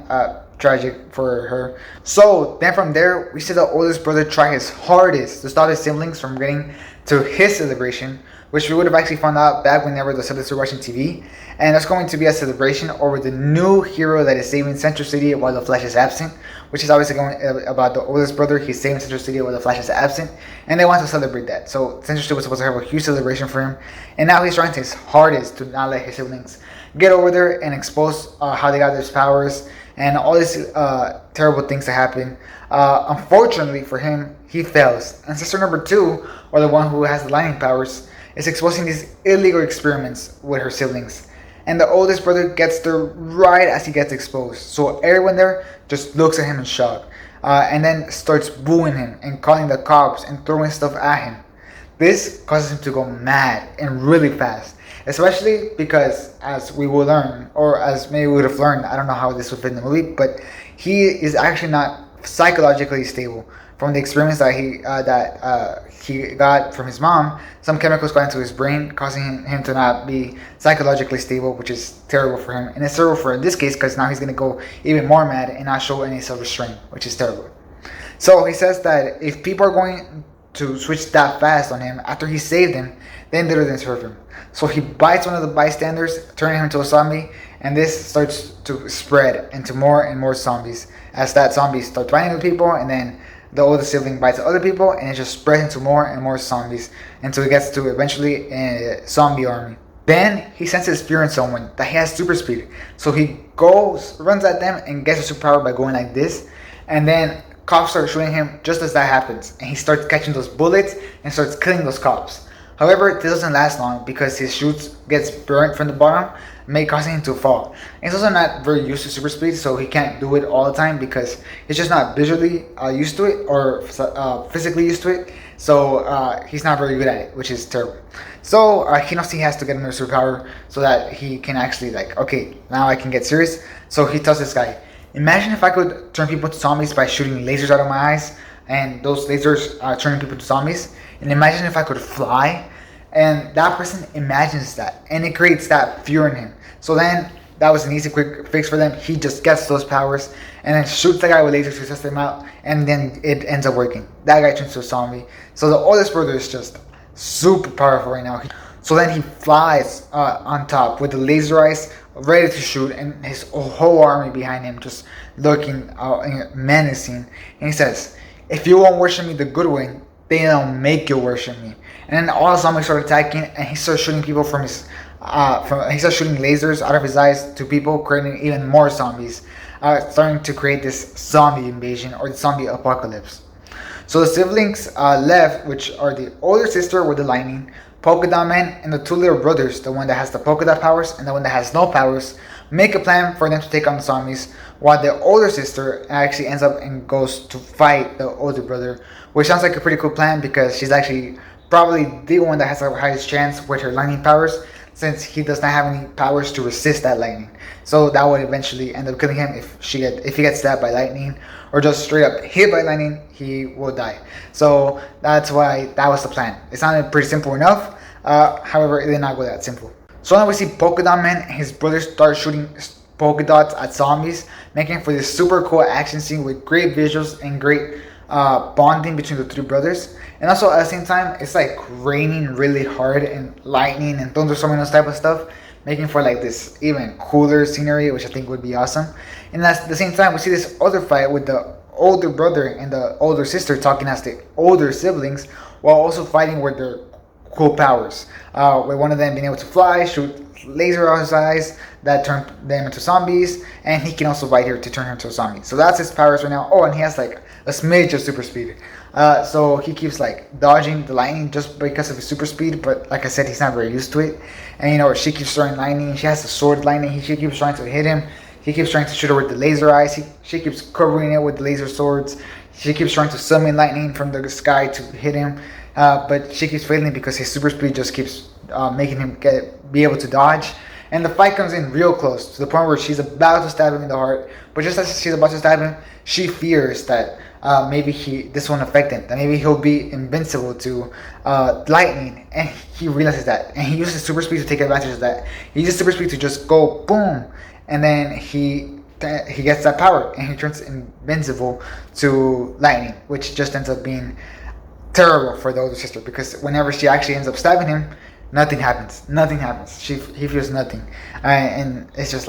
tragic for her. So then from there, we see the oldest brother try his hardest to stop his siblings from getting to his celebration, which we would have actually found out back whenever the siblings were watching TV. And that's going to be a celebration over the new hero that is saving Central City while the Flash is absent, which is obviously going about the oldest brother. He's saving Central City while the Flash is absent, and they want to celebrate that. So Central City was supposed to have a huge celebration for him, and now he's trying his hardest to not let his siblings get over there and expose how they got their powers and all these terrible things that happen. Unfortunately for him, he fails. And sister number 2, or the one who has the lightning powers, is exposing these illegal experiments with her siblings. And the oldest brother gets there right as he gets exposed. So everyone there just looks at him in shock. and then starts booing him and calling the cops and throwing stuff at him. This causes him to go mad and really fast, especially because, as we will learn, or as maybe we would have learned, I don't know how this would fit in the movie, but he is actually not psychologically stable from the experiments that he got from his mom. Some chemicals got into his brain, causing him to not be psychologically stable, which is terrible for him. And it's terrible for in this case because now he's going to go even more mad and not show any self-restraint, which is terrible. So he says that if people are going to switch that fast on him after he saved him, then they're going to serve him. So he bites one of the bystanders, turning him into a zombie, and this starts to spread into more and more zombies as that zombie starts biting the people, and then the older sibling bites other people, and it just spreads into more and more zombies until it gets to eventually a zombie army. Then he senses fear in someone that he has super speed, so he runs at them and gets a superpower by going like this, and then cops start shooting him just as that happens, and he starts catching those bullets and starts killing those cops. However, this doesn't last long because his shoes gets burnt from the bottom, causing him to fall. And he's also not very used to super speed, so he can't do it all the time because he's just not visually used to it or physically used to it. So he's not very good at it, which is terrible. So he knows he has to get another superpower so that he can actually okay, now I can get serious. So he tells this guy, imagine if I could turn people into zombies by shooting lasers out of my eyes, and those lasers turning people into zombies. And imagine if I could fly. And that person imagines that, and it creates that fear in him. So then that was an easy, quick fix for them. He just gets those powers and then shoots the guy with lasers to test them out, and then it ends up working. That guy turns to a zombie. So the oldest brother is just super powerful right now. So then he flies on top with the laser eyes, ready to shoot, and his whole army behind him just looking menacing. And he says, if you won't worship me the good way, then I'll make you worship me. And then all the zombies start attacking, and he starts shooting people he starts shooting lasers out of his eyes to people, creating even more zombies, starting to create this zombie invasion or the zombie apocalypse. So the siblings left, which are the older sister with the lightning, Polka Dot Man, and the two little brothers, the one that has the polka dot powers and the one that has no powers, make a plan for them to take on the zombies, while the older sister actually ends up and goes to fight the older brother, which sounds like a pretty cool plan because she's actually probably the one that has the highest chance with her lightning powers, since he does not have any powers to resist that lightning. So that would eventually end up killing him if he gets stabbed by lightning or just straight up hit by lightning, he will die. So that's why that was the plan. It sounded pretty simple enough. However, it did not go that simple. So now we see Polka Dot Man and his brothers start shooting polka dots at zombies, making for this super cool action scene with great visuals and great bonding between the three brothers. And also at the same time, it's like raining really hard and lightning and thunderstorming, those type of stuff, making for this even cooler scenery, which I think would be awesome. And at the same time, we see this other fight with the older brother and the older sister talking as the older siblings, while also fighting with their cool powers. With one of them being able to fly, shoot laser out his eyes that turn them into zombies, and he can also bite here to turn him into a zombie. So that's his powers right now. Oh, and he has a smidge of super speed. So he keeps dodging the lightning just because of his super speed, but like I said, he's not very used to it. And she keeps throwing lightning. She has the sword lightning. She keeps trying to hit him. He keeps trying to shoot her with the laser eyes. She keeps covering it with the laser swords. She keeps trying to summon lightning from the sky to hit him, but she keeps failing because his super speed just keeps making him be able to dodge. And the fight comes in real close to the point where she's about to stab him in the heart. But just as she's about to stab him, she fears that maybe this won't affect him, that maybe he'll be invincible to lightning. And he realizes that, and he uses super speed to take advantage of that. He uses super speed to just go boom, and then he gets that power, and he turns invincible to lightning, which just ends up being terrible for the older sister, because whenever she actually ends up stabbing him, nothing happens. He feels nothing, and it's just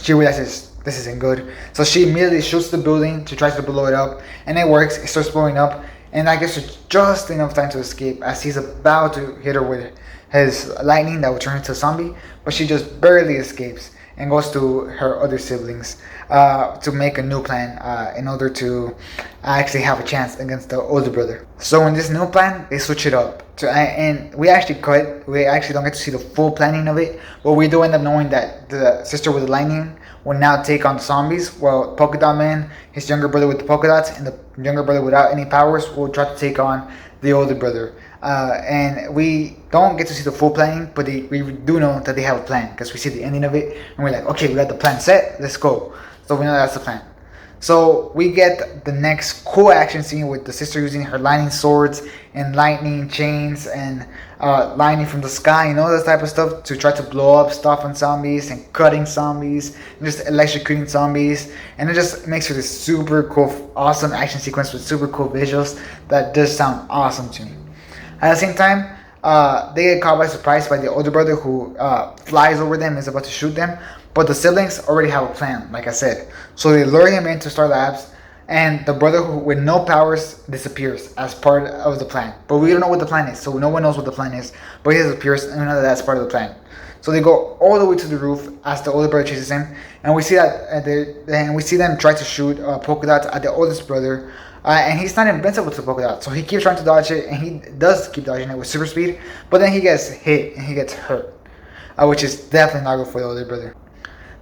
she realizes this isn't good. So she immediately shoots the building to try to blow it up, and it works. It starts blowing up, and that gives her just enough time to escape as he's about to hit her with his lightning that will turn her into a zombie, but she just barely escapes and goes to her other siblings to make a new plan in order to actually have a chance against the older brother. So in this new plan, they switch it up. And we actually cut. We actually don't get to see the full planning of it, but we do end up knowing that the sister with the lightning will now take on the zombies. While Polka Dot Man, his younger brother with the polka dots, and the younger brother without any powers will try to take on the older brother. And we don't get to see the full planning, but we do know that they have a plan because we see the ending of it, and we're like, okay, we got the plan set. Let's go. So we know that's the plan. So we get the next cool action scene with the sister using her lightning swords and lightning chains and lightning from the sky, you know, that type of stuff to try to blow up stuff on zombies and cutting zombies and just electrocuting zombies. And it just makes for this super cool, awesome action sequence with super cool visuals that does sound awesome to me. At the same time, they get caught by surprise by the older brother who flies over them and is about to shoot them. But the siblings already have a plan, like I said. So they lure him into Star Labs, and the brother who, with no powers disappears as part of the plan. But we don't know what the plan is, so no one knows what the plan is. But he disappears, and we know that that's part of the plan. So they go all the way to the roof as the older brother chases him, and we see that and we see them try to shoot polka dots at the oldest brother. And he's not invincible to polka dots, so he keeps trying to dodge it, and he does keep dodging it with super speed. But then he gets hit and he gets hurt, which is definitely not good for the older brother.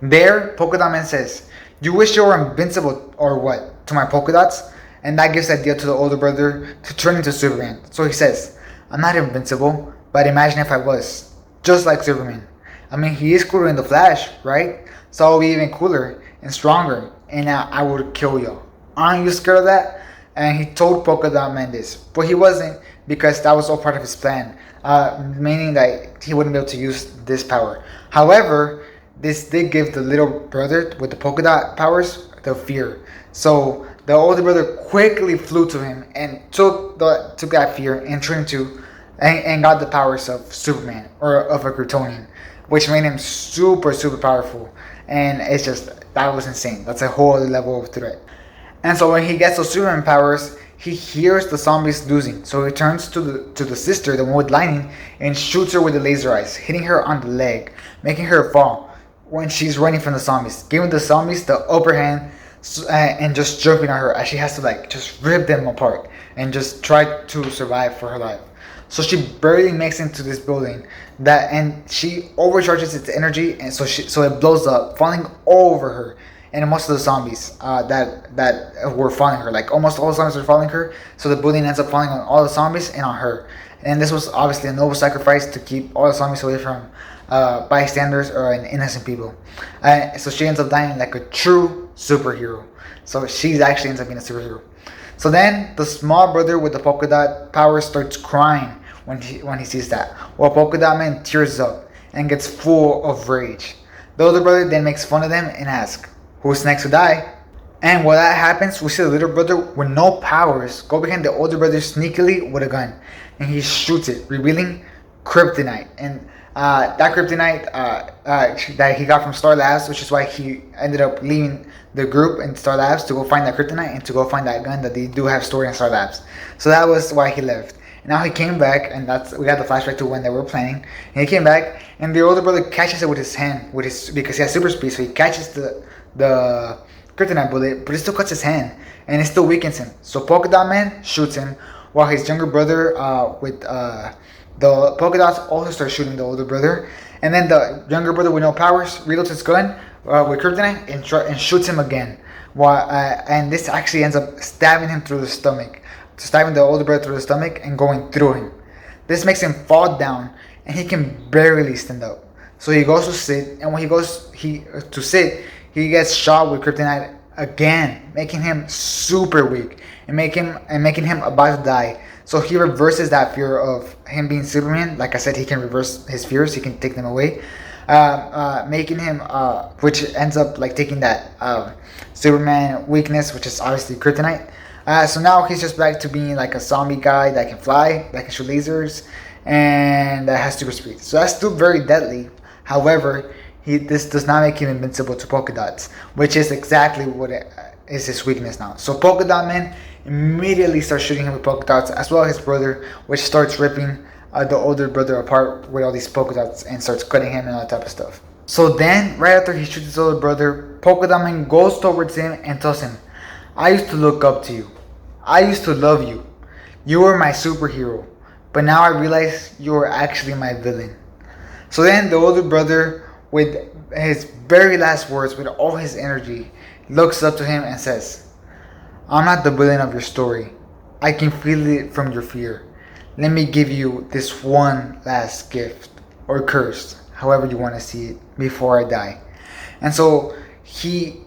There, Polka Dot Man says, "You wish you were invincible or what? To my polka dots?" And that gives the idea to the older brother to turn into Superman. So he says, "I'm not invincible, but imagine if I was. Just like Superman. I mean, he is cooler in the Flash, right? So I'll be even cooler and stronger, and I would kill you. Aren't you scared of that?" And he told Polka Dot Man this, but he wasn't, because that was all part of his plan, meaning that he wouldn't be able to use this power. However, this did give the little brother with the polka dot powers the fear. So the older brother quickly flew to him and took that fear and turned into and got the powers of Superman or of a Kryptonian, which made him super powerful. And it's just, that was insane. That's a whole other level of threat. And so when he gets those Superman powers, he hears the zombies losing. So he turns to the sister, the one with lightning, and shoots her with the laser eyes, hitting her on the leg, making her fall when she's running from the zombies, giving the zombies the upper hand and just jumping on her as she has to like just rip them apart and just try to survive for her life. So she barely makes it into this building and she overcharges its energy, and so it blows up, falling over her and most of the zombies that were following her. Like almost all the zombies were following her, so the building ends up falling on all the zombies and on her. And this was obviously a noble sacrifice to keep all the zombies away from bystanders or innocent people. So she ends up dying like a true superhero. So she actually ends up being a superhero. So then the small brother with the polka dot power starts crying when he sees that, while Polka Dot Man tears up and gets full of rage. The older brother then makes fun of them and asks, "Who's next to die?" And while that happens, we see the little brother with no powers go behind the older brother sneakily with a gun, and he shoots it, revealing kryptonite. And that kryptonite that he got from Star Labs, which is why he ended up leaving the group in Star Labs to go find that kryptonite and to go find that gun that they do have stored in Star Labs. So that was why he left. And now he came back, and we got the flashback to when they were planning. And he came back, and the older brother catches it with his hand, because he has super speed, so he catches the kryptonite bullet, but it still cuts his hand, and it still weakens him. So Polka Dot Man shoots him, while his younger brother with the polka dots also starts shooting the older brother. And then the younger brother with no powers reloads his gun with kryptonite and shoots him again. And this actually ends up stabbing him through the stomach, stabbing the older brother through the stomach and going through him. This makes him fall down, and he can barely stand up. So he goes to sit, and when he goes to sit, he gets shot with kryptonite again, making him super weak and making him about to die. So he reverses that fear of him being Superman. Like I said, he can reverse his fears. He can take them away, making him, which ends up like taking that Superman weakness, which is obviously kryptonite. So now he's just back to being like a zombie guy that can fly, that can shoot lasers, and that has super speed. So that's still very deadly. However, this does not make him invincible to polka dots, which is exactly what is his weakness now. So Polka Dot Man immediately starts shooting him with polka dots, as well as his brother, which starts ripping the older brother apart with all these polka dots and starts cutting him and all that type of stuff. So then, right after he shoots his older brother, Polka Dot Man goes towards him and tells him, "I used to look up to you. I used to love you. You were my superhero. but now I realize you're actually my villain. So then the older brother, with his very last words, with all his energy, looks up to him and says, I'm not the villain of your story. I can feel it from your fear. Let me give you this one last gift, or curse, however you want to see it, before I die. And so he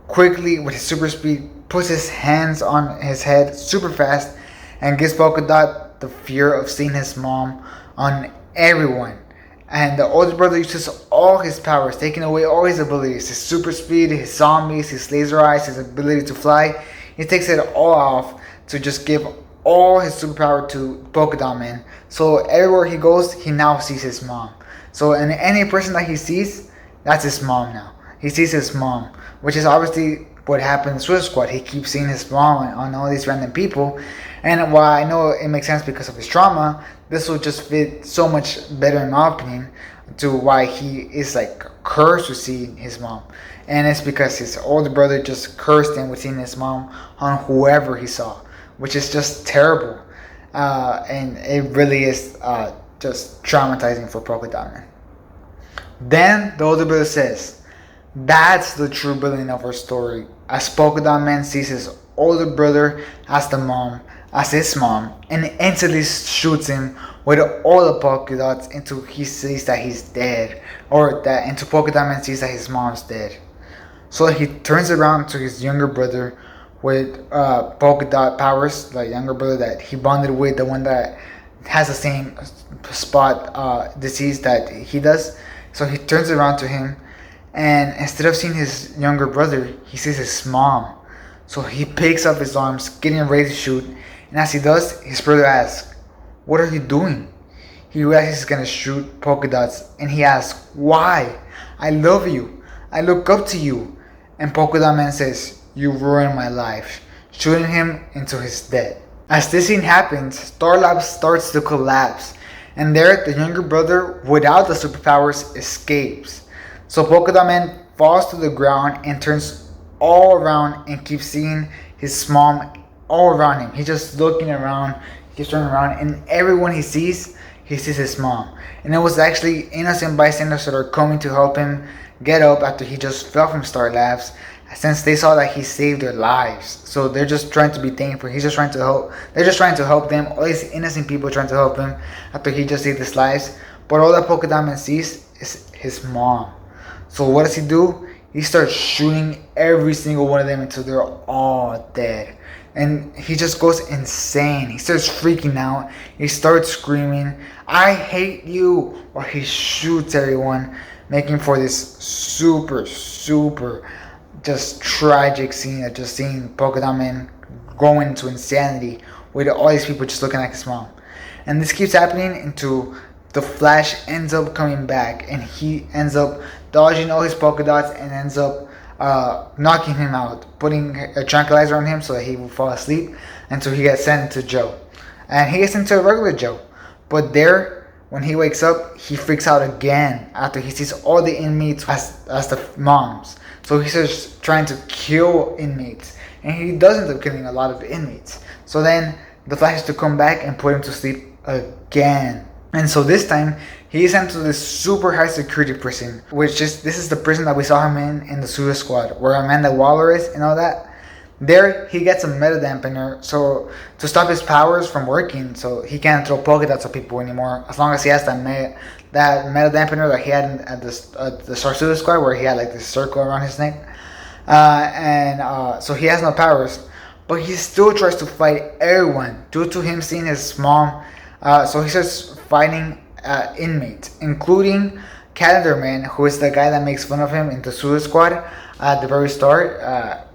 quickly, with his super speed, puts his hands on his head super fast and gives Polka Dot the fear of seeing his mom on everyone. And the older brother uses all his powers, taking away all his abilities, his super speed, his zombies, his laser eyes, his ability to fly. He takes it all off to just give all his superpower to Polka Dot Man. So everywhere he goes, he now sees his mom. So in any person that he sees, that's his mom now. He sees his mom, which is obviously what happened in Suicide Squad. He keeps seeing his mom on all these random people. And while I know it makes sense because of his trauma, this will just fit so much better, in my opinion, to why he is like cursed to see his mom. And it's because his older brother just cursed him with seeing his mom on whoever he saw, which is just terrible. And it really is just traumatizing for Polka Dot Man. Then the older brother says, that's the true villain of our story. As Polka Dot Man sees his older brother as his mom, and instantly shoots him with all the polka dots until he sees that he's dead, or that until Polka Dot Man sees that his mom's dead. So he turns around to his younger brother with polka dot powers, the younger brother that he bonded with, the one that has the same spot disease that he does. So he turns around to him, and instead of seeing his younger brother, he sees his mom. So he picks up his arms, getting ready to shoot, and as he does, his brother asks, what are you doing? He realizes he's gonna shoot polka dots, and he asks, why? I love you. I look up to you. And Polka Dot Man says, you ruined my life, shooting him into his death. As this scene happens, Star Labs starts to collapse, and there the younger brother, without the superpowers, escapes. So Polka Dot Man falls to the ground and turns all around and keeps seeing his mom all around him. He's just looking around, keeps turning around, and everyone he sees his mom. And it was actually innocent bystanders that are coming to help him get up after he just fell from Star Labs, since they saw that he saved their lives. So they're just trying to be thankful. He's just trying to help. They're just trying to help them. All these innocent people trying to help him after he just saved his lives. But all that Polka Dot Man sees is his mom. So what does he do? He starts shooting every single one of them until they're all dead. And he just goes insane. He starts freaking out. He starts screaming, I hate you. Or he shoots everyone, making for this super just tragic scene of just seeing Polka Dot Man going into insanity with all these people just looking at his mom. And this keeps happening until the Flash ends up coming back, and he ends up dodging all his polka dots and ends up knocking him out, putting a tranquilizer on him so that he will fall asleep until he gets sent to jail. And he gets into a regular jail. But there, when he wakes up, he freaks out again after he sees all the inmates as the moms. So he starts trying to kill inmates. And he does end up killing a lot of inmates. So then the Flash has to come back and put him to sleep again. And so this time, he is sent to this super high security prison, this is the prison that we saw him in the Suicide Squad, where Amanda Waller is and all that. There, he gets a meta dampener, so to stop his powers from working, so he can't throw polka dots at people anymore, as long as he has that meta dampener that he had at the Suicide Squad, where he had like this circle around his neck. So he has no powers, but he still tries to fight everyone due to him seeing his mom. So he starts fighting inmates, including Calendar Man, who is the guy that makes fun of him in the Suicide Squad at the very start.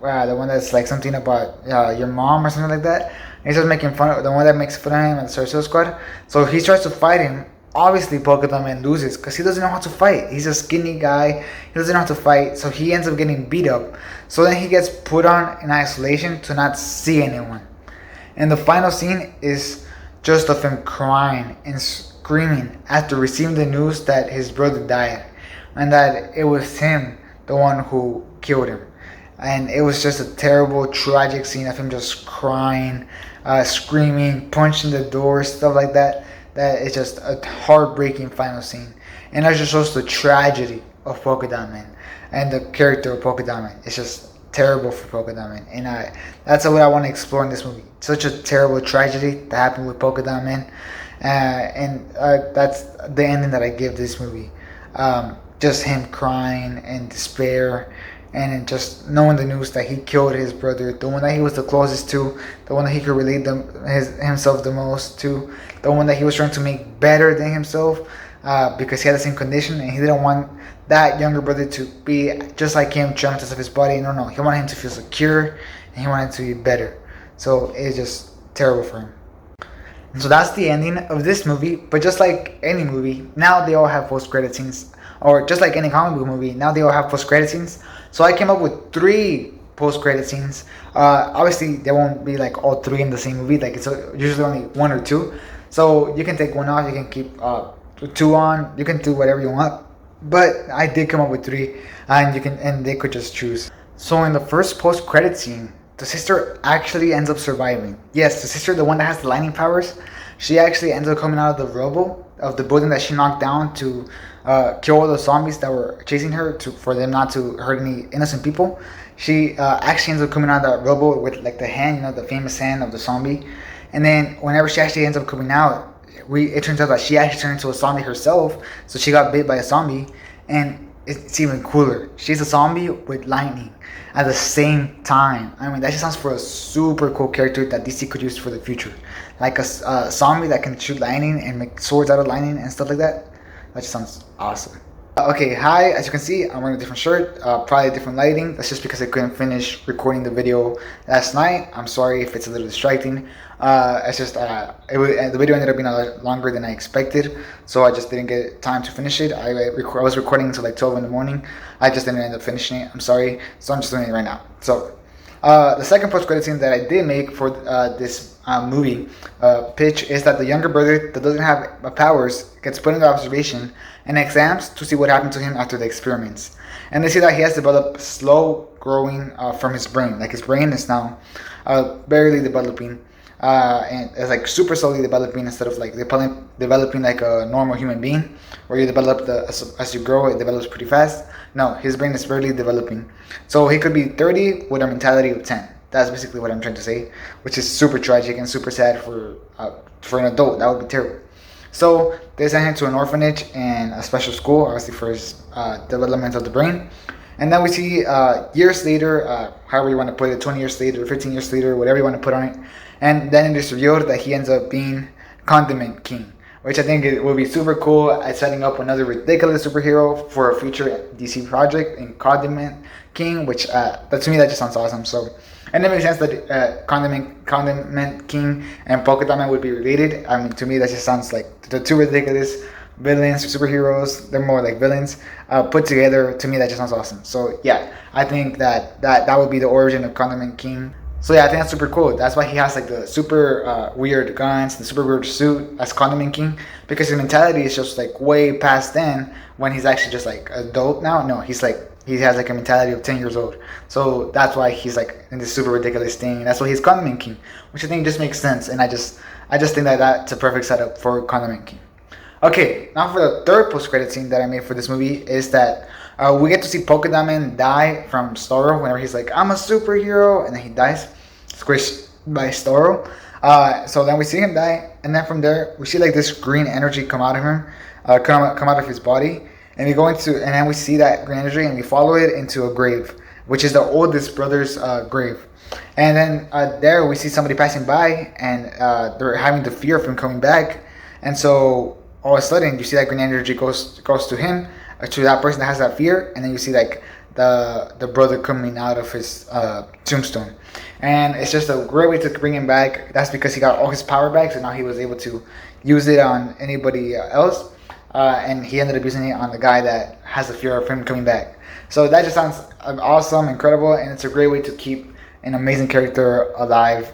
The one that's like something about your mom or something like that. And he's just making fun of the one that makes fun of him at the Suicide Squad. So he tries to fight him. Obviously, Polka Dot Man loses because he doesn't know how to fight. He's a skinny guy. He doesn't know how to fight. So he ends up getting beat up. So then he gets put on in isolation to not see anyone. And the final scene is just of him crying and screaming after receiving the news that his brother died. And that it was him, the one who killed him. And it was just a terrible, tragic scene of him just crying, screaming, punching the door, stuff like that. that is just a heartbreaking final scene, and that just shows the tragedy of Polka Dot Man and the character of Polka Dot Man. It's just terrible for Polka Dot Man, and that's what I want to explore in this movie. Such a terrible tragedy that happened with Polka Dot Man, and that's the ending that I give this movie. Just him crying and despair, and just knowing the news that he killed his brother, the one that he was the closest to, the one that he could relate himself the most to, the one that he was trying to make better than himself, because he had the same condition, and he didn't want that younger brother to be just like him, jealous of his body. No, he wanted him to feel secure, and he wanted to be better. So it's just terrible for him. So that's the ending of this movie. But just like any movie, now they all have post-credit scenes, or just like any comic book movie, now they all have post-credit scenes. So I came up with 3 post-credit scenes. Obviously, they won't be like all 3 in the same movie. Like, it's usually only 1 or 2. So you can take 1 off. You can keep 2 on. You can do whatever you want. But I did come up with 3, and they could just choose. So in the first post-credit scene, the sister actually ends up surviving. Yes, the sister, the one that has the lightning powers, she actually ends up coming out of the rubble of the building that she knocked down to kill all the zombies that were chasing her, for them not to hurt any innocent people. She actually ends up coming out of that rubble with like the hand, the famous hand of the zombie. And then whenever she actually ends up coming out, it turns out that she actually turned into a zombie herself. So she got bit by a zombie, and it's even cooler. She's a zombie with lightning at the same time. I mean, that just sounds for a super cool character that DC could use for the future. Like a zombie that can shoot lightning and make swords out of lightning and stuff like that. That just sounds awesome. Okay, hi, as you can see, I'm wearing a different shirt, probably different lighting. That's just because I couldn't finish recording the video last night. I'm sorry if it's a little distracting. It's just, the video ended up being a lot longer than I expected, so I just didn't get time to finish it. I was recording until like 12 in the morning. I just didn't end up finishing it, I'm sorry. So I'm just doing it right now. So, the second post-credit scene that I did make for this movie pitch is that the younger brother that doesn't have powers gets put into observation and exams to see what happened to him after the experiments. And they see that he has developed slow growing from his brain. Like, his brain is now barely developing, and it's like super slowly developing instead of like developing like a normal human being, where you develop as you grow, it develops pretty fast. No, his brain is barely developing. So he could be 30 with a mentality of 10. That's basically what I'm trying to say, which is super tragic and super sad for an adult. That would be terrible. So they sent him to an orphanage and a special school, obviously for his development of the brain. And then we see years later, however you want to put it, 20 years later, 15 years later, whatever you want to put on it. And then it is revealed that he ends up being Condiment King, which I think it will be super cool at setting up another ridiculous superhero for a future DC project in Condiment King, which to me that just sounds awesome. So, and it makes sense that Condiment King and Polka Dot Man would be related. I mean, to me that just sounds like the 2 ridiculous villains, superheroes. They're more like villains put together. To me that just sounds awesome. So yeah, I think that would be the origin of Condiment King. So yeah, I think that's super cool. That's why he has like the super weird guns, the super weird suit as Condiment King, because his mentality is just like way past then, when he's actually just like adult now. No, he has like a mentality of 10 years old. So that's why he's like in this super ridiculous thing. That's why he's Condiment King, which I think just makes sense. And I just think that that's a perfect setup for Condiment King. Okay, now for the third post-credit scene that I made for this movie is that we get to see Polka Dot Man die from Starro whenever he's like, I'm a superhero, and then he dies, squished by Starro. So then we see him die, and then from there we see like this green energy come out of him, come out of his body, and then we see that green energy and we follow it into a grave, which is the oldest brother's grave. And then there we see somebody passing by, and they're having the fear of him coming back, and so all of a sudden you see that green energy goes to him, to that person that has that fear, and then you see like the brother coming out of his tombstone. And it's just a great way to bring him back. That's because he got all his power back, so now he was able to use it on anybody else, and he ended up using it on the guy that has the fear of him coming back. So that just sounds awesome, incredible, and it's a great way to keep an amazing character alive.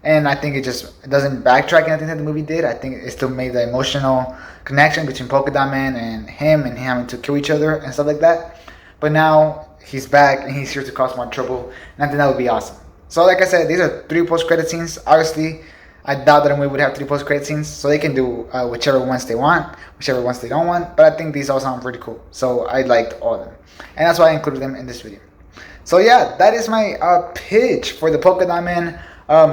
And I think it doesn't backtrack anything that the movie did. I think it still made the emotional connection between Polka Dot Man and him having to kill each other and stuff like that. But now he's back and he's here to cause more trouble, and I think that would be awesome. So like I said, these are 3 post-credit scenes. Obviously, I doubt that we would have 3 post-credit scenes, so they can do whichever ones they want, whichever ones they don't want. But I think these all sound pretty cool, so I liked all of them, and that's why I included them in this video. So yeah, that is my pitch for the Polka Dot Man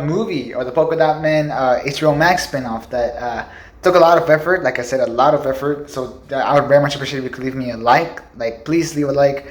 movie, or the Polka Dot Man HBO Max spinoff that took a lot of effort. Like I said, a lot of effort. So I would very much appreciate if you could leave me a like. Like, please leave a like.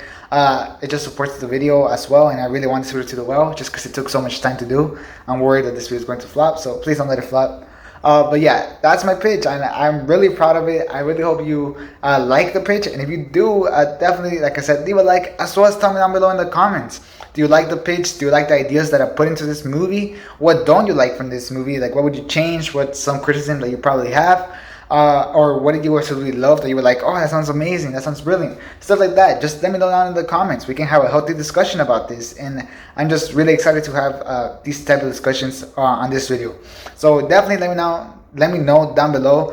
It just supports the video as well, and I really want this video to do well, just because it took so much time to do. I'm worried that this video is going to flop, so please don't let it flop. But yeah, that's my pitch, and I'm really proud of it. I really hope you like the pitch, and if you do, definitely, like I said, leave a like, as well as tell me down below in the comments. Do you like the pitch? Do you like the ideas that I put into this movie? What don't you like from this movie? Like, what would you change? What's some criticism that you probably have? Or what did you absolutely love that you were like, oh, that sounds amazing, that sounds brilliant, stuff like that. Just let me know down in the comments. We can have a healthy discussion about this, and I'm just really excited to have these type of discussions on this video. So definitely let me know down below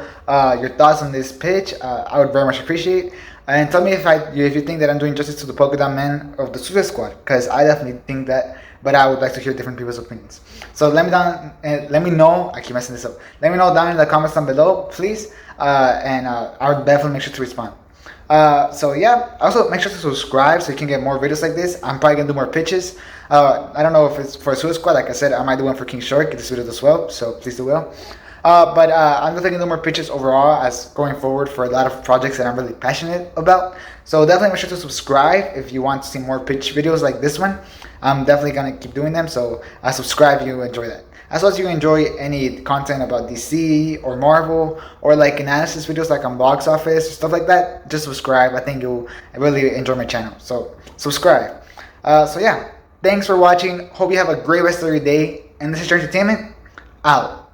your thoughts on this pitch. I would very much appreciate. And tell me if you think that I'm doing justice to the Polka Dot Man of the Suicide Squad, because I definitely think that, but I would like to hear different people's opinions. So let me know. I keep messing this up. Let me know down in the comments down below, please, and I'll definitely make sure to respond. So yeah, also make sure to subscribe so you can get more videos like this. I'm probably gonna do more pitches. I don't know if it's for Suicide Squad. Like I said, I might do one for King Shark, get this video as well, so please do well. But I'm definitely gonna do more pitches overall as going forward for a lot of projects that I'm really passionate about. So definitely make sure to subscribe if you want to see more pitch videos like this one. I'm definitely gonna keep doing them, so subscribe if you enjoy that. As well as you enjoy any content about DC or Marvel, or like analysis videos like on box office, stuff like that, just subscribe. I think you'll really enjoy my channel, so subscribe. So yeah, thanks for watching. Hope you have a great rest of your day, and this is your entertainment out.